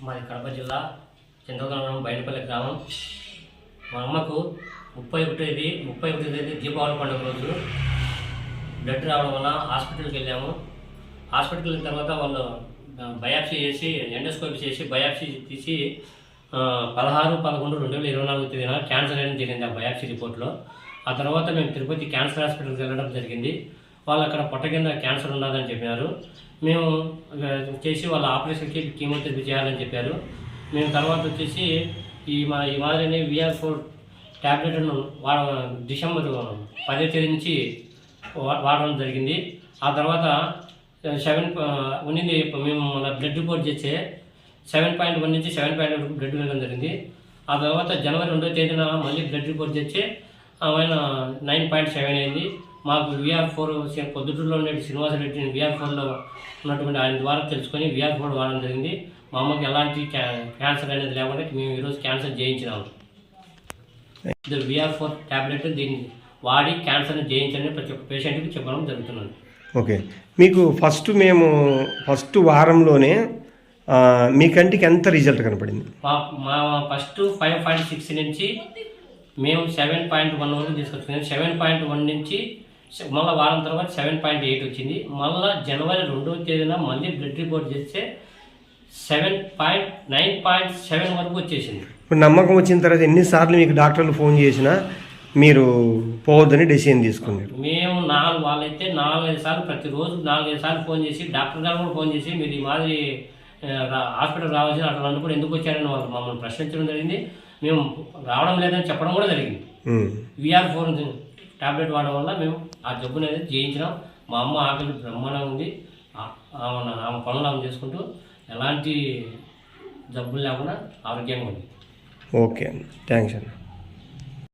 మాది కడప జిల్లా చింతవరం బయటపల్లి గ్రామం. మా అమ్మకు 31 తేదీ దీపావళి పండుగ రోజు బ్లడ్ రావడం వల్ల హాస్పిటల్కి వెళ్ళాము. హాస్పిటల్కి వెళ్ళిన తర్వాత వాళ్ళు బయాప్సీ చేసి ఎండోస్కోపీ చేసి బయాప్సీ తీసి 16/11/2024 తేదీన క్యాన్సర్ అనేది జరిగింది ఆ బయాప్సీ రిపోర్ట్లో. ఆ తర్వాత మేము తిరుపతి క్యాన్సర్ హాస్పిటల్కి వెళ్ళడం జరిగింది. వాళ్ళు అక్కడ పొట్ట కింద క్యాన్సర్ ఉన్నదని చెప్పినారు. మేము చేసి వాళ్ళ ఆపరేషన్కి కీమోథెరపీ చేయాలని చెప్పారు. మేము తర్వాత వచ్చేసి ఈ మాదిరిని VR4 ట్యాబ్లెట్ను డిసెంబర్ 10వ తేదీ నుంచి వాడడం జరిగింది. ఆ తర్వాత 7 ఉన్నింది. మేము మన బ్లడ్ రిపోర్ట్ చేస్తే 7.1 నుంచి 7.1 వరకు బ్లడ్ వెళ్ళడం జరిగింది. ఆ తర్వాత జనవరి 2వ తేదీన మళ్ళీ బ్లడ్ రిపోర్ట్ చేస్తే ఆయన 9.7 అయింది. మాకు VR4 పొద్దుటూరులో ఉండే శ్రీనివాసరెడ్డిని VR4లో ఉన్నటువంటి ఆయన ద్వారా తెలుసుకొని VR4 వాడడం జరిగింది. మా అమ్మకి ఎలాంటి క్యాన్సర్ అనేది లేకుండా మేము ఈరోజు క్యాన్సర్ జయించినాము. ఇది VR4 ట్యాబ్లెట్, దీన్ని వాడి క్యాన్సర్ని జయించని ప్రతి ఒక్క పేషెంట్కి చెప్పడం జరుగుతున్నది. ఓకే, మీకు ఫస్ట్ వారంలోనే మీ కంటికి ఎంత రిజల్ట్ కనపడింది? మా ఫస్ట్ 5.6 నుంచి మేము 7.1 వరకు తీసుకొచ్చుకున్నాం. 7.1 నుంచి మళ్ళీ వారం తర్వాత 7.8 వచ్చింది. మళ్ళీ జనవరి 2వ తేదీన మళ్ళీ బ్లడ్ రిపోర్ట్ చేస్తే 9.7 వరకు వచ్చేసింది. ఇప్పుడు నమ్మకం వచ్చిన తర్వాత ఎన్నిసార్లు మీకు డాక్టర్లు ఫోన్ చేసినా మీరు పోవద్దని డెసిషన్ తీసుకున్నారు? మేము వాళ్ళైతే 4-5 సార్లు, ప్రతిరోజు 4-5 సార్లు ఫోన్ చేసి, డాక్టర్ గారు కూడా ఫోన్ చేసి మీరు ఈ మాదిరి హాస్పిటల్ రావాల్సిన అట్లా కూడా ఎందుకు వచ్చారని వాళ్ళు మమ్మల్ని ప్రశ్నించడం జరిగింది. మేము రావడం లేదని చెప్పడం కూడా జరిగింది. VR4 ట్యాబ్లెట్ వాడడం వల్ల మేము ఆ జబ్బుని అనేది జయించినాం. మా అమ్మ ఆకలి బ్రహ్మాండంగా ఉంది. ఆమె పనులు ఆమె చేసుకుంటూ ఎలాంటి జబ్బులు లేకుండా ఆరోగ్యంగా ఉంది. ఓకే, థ్యాంక్స్ అండి.